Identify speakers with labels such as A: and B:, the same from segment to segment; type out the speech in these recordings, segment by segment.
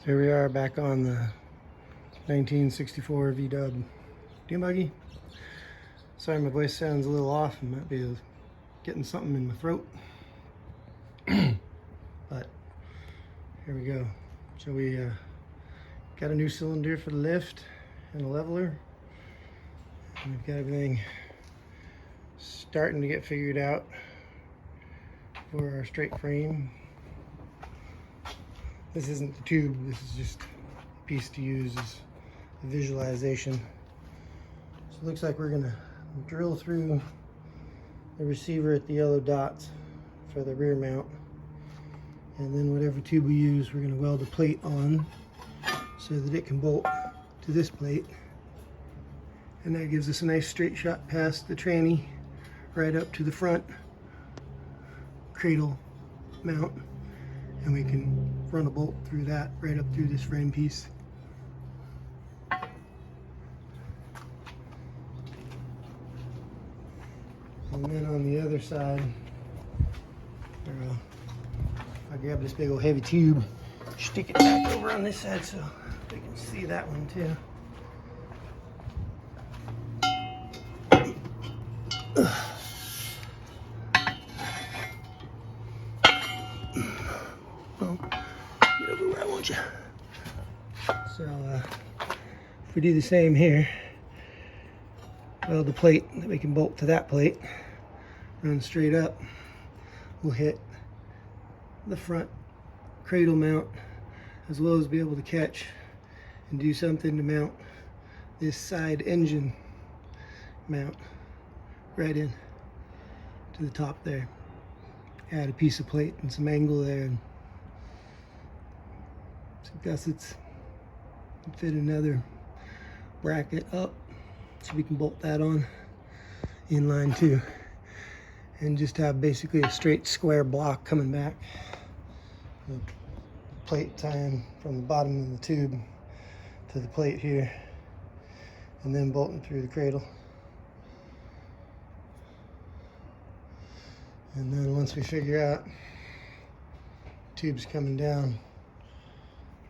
A: Here we are back on the 1964 V-Dub Dune Buggy. Sorry my voice sounds a little off. I might be getting something in my throat. But here we go. So we got a new cylinder for the lift and a leveler. And we've got everything starting to get figured out for our straight frame. This isn't the tube, this is just a piece to use as a visualization. So it looks like we're gonna drill through the receiver at the yellow dots for the rear mount. And then whatever tube we use, we're gonna weld a plate on so that it can bolt to this plate. And that gives us a nice straight shot past the tranny right up to the front cradle mount. And we can run a bolt through that, right up through this frame piece. And then on the other side, I grab this big old heavy tube, stick it back over on this side so we can see that one too. Get over where I want you. So if we do the same here, weld the plate that we can bolt to that plate, run straight up, we'll hit the front cradle mount as well as be able to catch and do something to mount this side engine mount right in to the top there. Add a piece of plate and some angle there and some gussets, and fit another bracket up so we can bolt that on in line too, and just have basically a straight square block coming back. The plate tying from the bottom of the tube to the plate here, and then bolting through the cradle. And then once we figure out tubes coming down,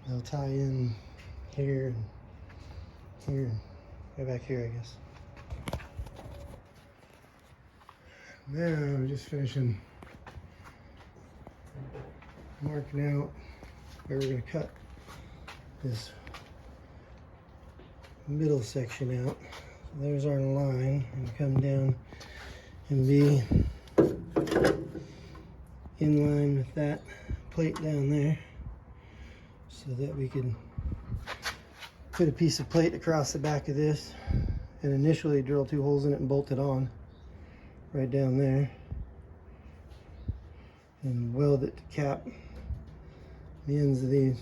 A: they'll tie in here and here, right back here, I guess. Now I'm just finishing marking out where we're going to cut this middle section out. So there's our line, and come down and be in line with that plate down there, so that we can put a piece of plate across the back of this and initially drill 2 holes in it and bolt it on right down there, and weld it to cap the ends of these,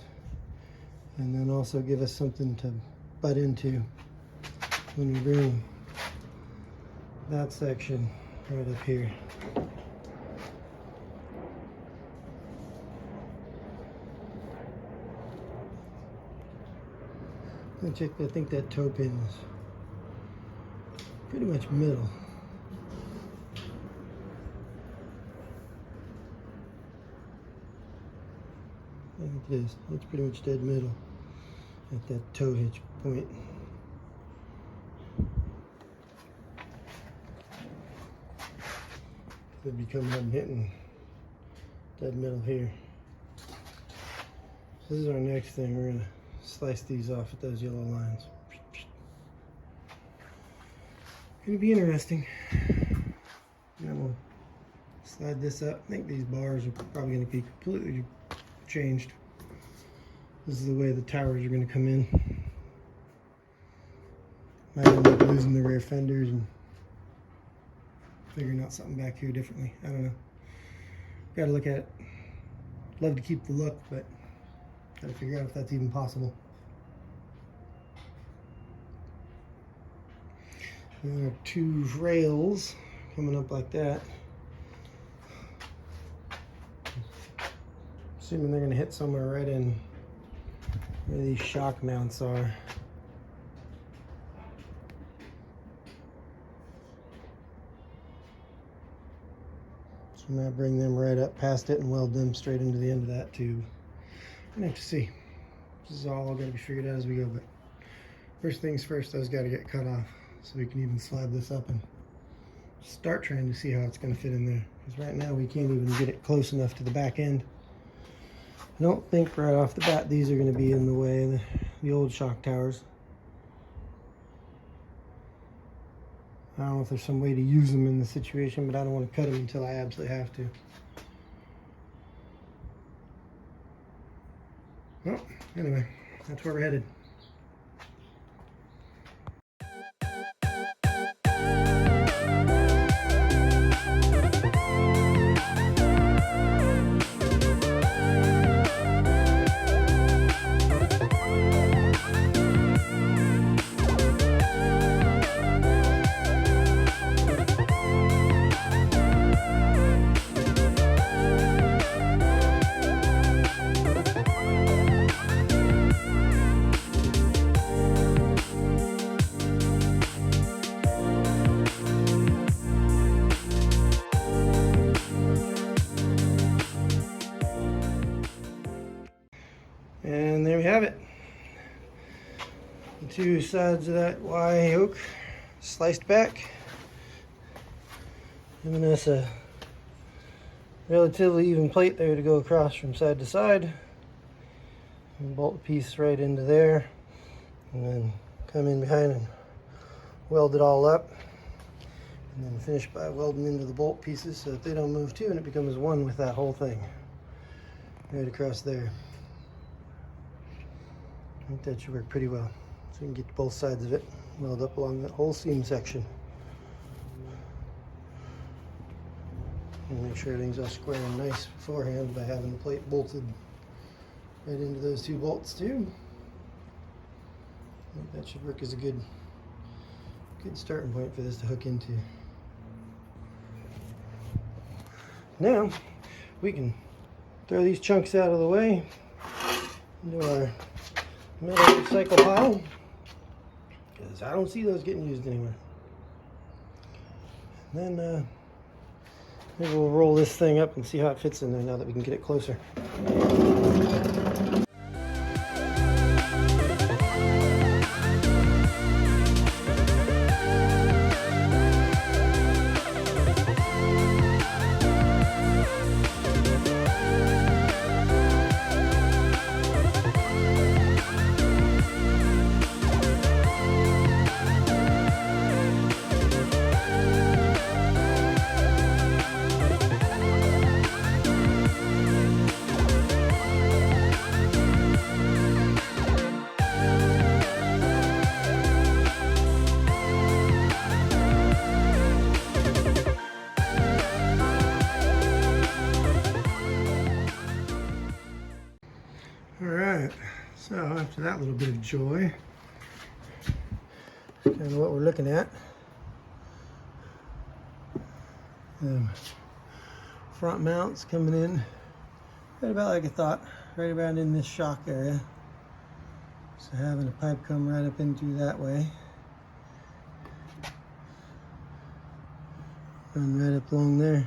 A: and then also give us something to butt into when we bring that section right up here. I think that toe pin is pretty much middle. I think it is. It's pretty much dead middle at that toe hitch point. Could be coming up and hitting dead middle here. So this is our next thing. We're gonna slice these off at those yellow lines. Gonna be interesting. Then we'll slide this up. I think these bars are probably gonna be completely changed. This is the way the towers are gonna come in. Might end up losing the rear fenders and figuring out something back here differently. I don't know. Gotta look at it. Love to keep the look, but gotta figure out if that's even possible. There are 2 rails coming up like that. Assuming they're gonna hit somewhere right in where these shock mounts are. So I'm gonna bring them right up past it and weld them straight into the end of that tube. I'm gonna have to see. This is all going to be figured out as we go, but first things first, those got to get cut off so we can even slab this up and start trying to see how it's going to fit in there. Because right now we can't even get it close enough to the back end. I don't think right off the bat these are going to be in the way of the old shock towers. I don't know if there's some way to use them in the situation, but I don't want to cut them until I absolutely have to. Well, anyway, that's where we're headed. And there we have it. The two sides of that Y yoke sliced back, giving us a relatively even plate there to go across from side to side. And bolt the piece right into there, and then come in behind and weld it all up, and then finish by welding into the bolt pieces so that they don't move too, and it becomes one with that whole thing right across there. I think that should work pretty well. So we can get both sides of it weld up along that whole seam section. And make sure everything's all square and nice beforehand by having the plate bolted right into those two bolts too. I think that should work as a good starting point for this to hook into. Now we can throw these chunks out of the way into our metal recycle pile, because I don't see those getting used anywhere. And then maybe we'll roll this thing up and see how it fits in there now that we can get it closer. Alright, so after that little bit of joy, that's kind of what we're looking at. Front mounts coming in right about like I thought, right about in this shock area. So having a pipe come right up in through that way. Run right up along there.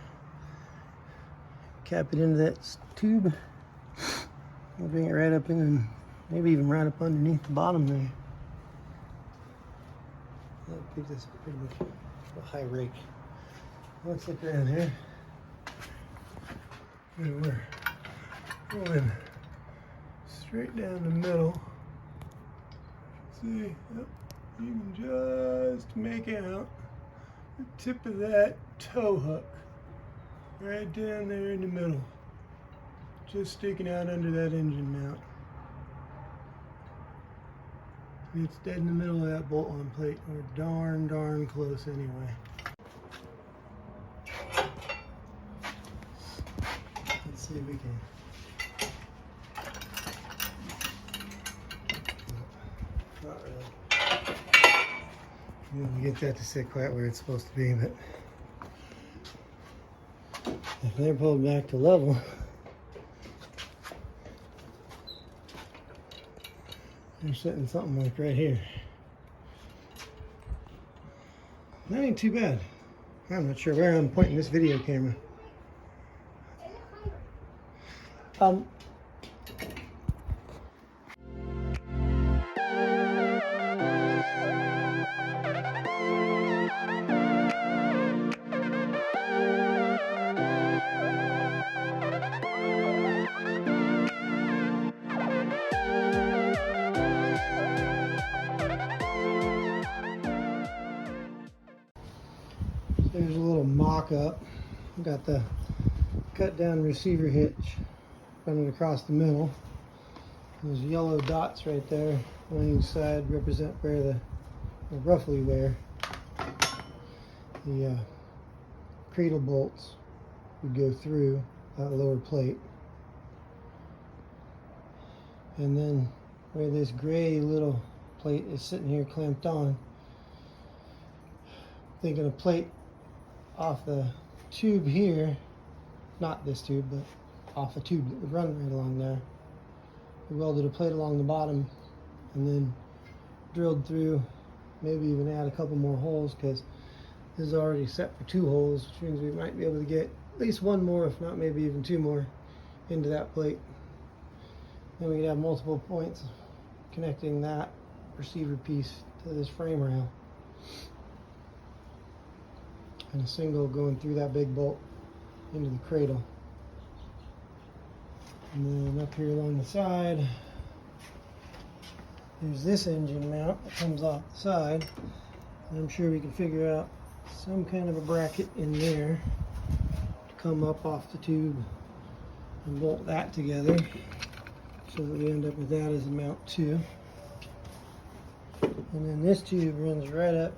A: Cap it into that tube. We'll bring it right up in and maybe even right up underneath the bottom there. That'll give this pretty much a high rake. Let's look around here. We're going straight down the middle. See, yep, you can just make out the tip of that tow hook right down there in the middle. Just sticking out under that engine mount. It's dead in the middle of that bolt-on plate. We're darn close anyway. Let's see if we can. Not really. We'll get that to sit quite where it's supposed to be, but if they're pulled back to level, they're sitting something like right here. That ain't too bad. I'm not sure where I'm pointing this video camera. mock-up. Got the cut down receiver hitch running across the middle. Those yellow dots right there on each side represent where or roughly where the cradle bolts would go through that lower plate. And then where this gray little plate is sitting here clamped on, thinking a plate off the tube here, not this tube, but off a tube that would run right along there. We welded a plate along the bottom and then drilled through, maybe even add a couple more holes, because this is already set for 2 holes, which means we might be able to get at least 1 more, if not maybe even 2 more, into that plate. Then we could have multiple points connecting that receiver piece to this frame rail, and a single going through that big bolt into the cradle. And then up here along the side, there's this engine mount that comes off the side. And I'm sure we can figure out some kind of a bracket in there to come up off the tube and bolt that together, so that we end up with that as a mount too. And then this tube runs right up,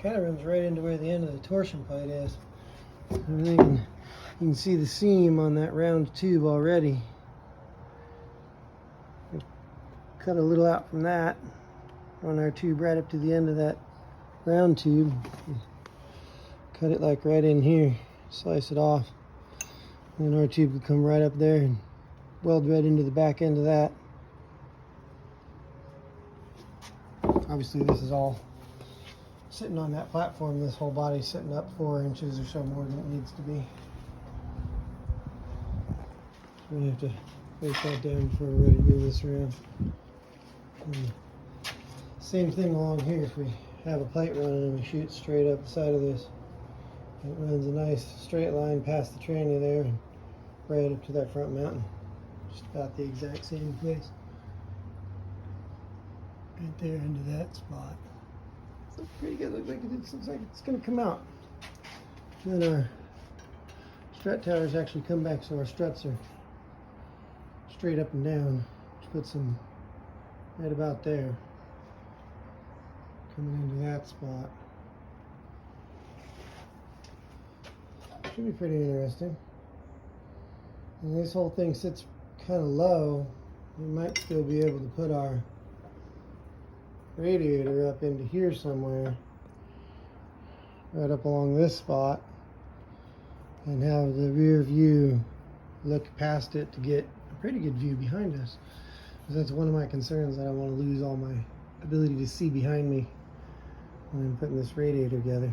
A: kind of runs right into where the end of the torsion plate is. And then you can see the seam on that round tube already. Cut a little out from that on our tube right up to the end of that round tube. Cut it like right in here, slice it off, and then our tube would come right up there and weld right into the back end of that. Obviously this is all sitting on that platform. This whole body's sitting up 4 inches or so more than it needs to be. We have to break that down before we're ready to move this around. And same thing along here. If we have a plate running and we shoot straight up the side of this, it runs a nice straight line past the tranny there and right up to that front mountain. Just about the exact same place. Right there into that spot. It looks pretty good. Looks like it's going to come out. And then our strut towers actually come back, so our struts are straight up and down. Just put some right about there, coming into that spot. Should be pretty interesting. And this whole thing sits kind of low. We might still be able to put our radiator up into here somewhere, right up along this spot, and have the rear view look past it to get a pretty good view behind us. Because that's one of my concerns, that I want to lose all my ability to see behind me when I'm putting this radiator together.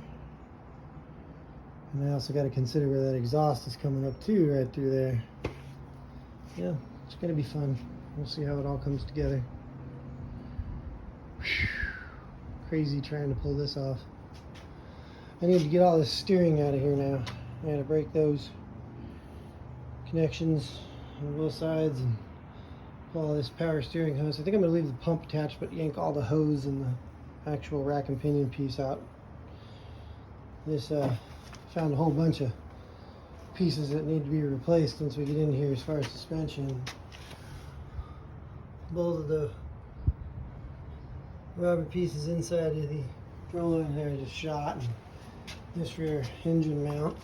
A: And I also got to consider where that exhaust is coming up too, right through there. Yeah, it's going to be fun. We'll see how it all comes together. Crazy trying to pull this off. I need to get all this steering out of here now. I got to break those connections on both sides and pull all this power steering hose. I think I'm going to leave the pump attached, but yank all the hose and the actual rack and pinion piece out. This found a whole bunch of pieces that need to be replaced once we get in here as far as suspension. Both of the rubber pieces inside of the roller in there just shot. And this rear engine mount,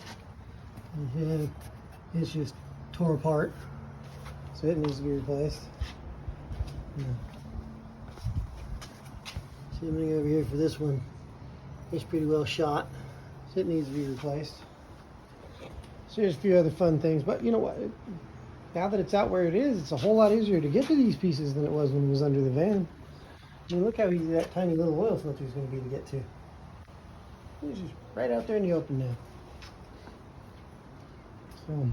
A: it's just tore apart, so it needs to be replaced. Yeah. Same thing over here for this one. It's pretty well shot, so it needs to be replaced. So there's a few other fun things, but you know what? Now that it's out where it is, it's a whole lot easier to get to these pieces than it was when it was under the van. I mean, look how easy that tiny little oil filter is going to be to get to. It's just right out there in the open now. So,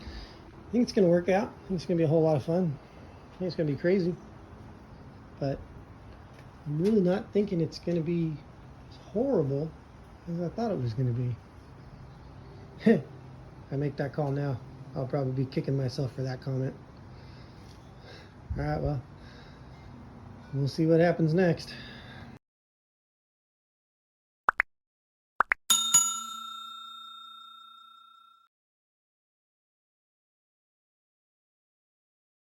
A: I think it's going to work out. I think it's going to be a whole lot of fun. I think it's going to be crazy. But I'm really not thinking it's going to be as horrible as I thought it was going to be. If I make that call now, I'll probably be kicking myself for that comment. Alright, well, we'll see what happens next.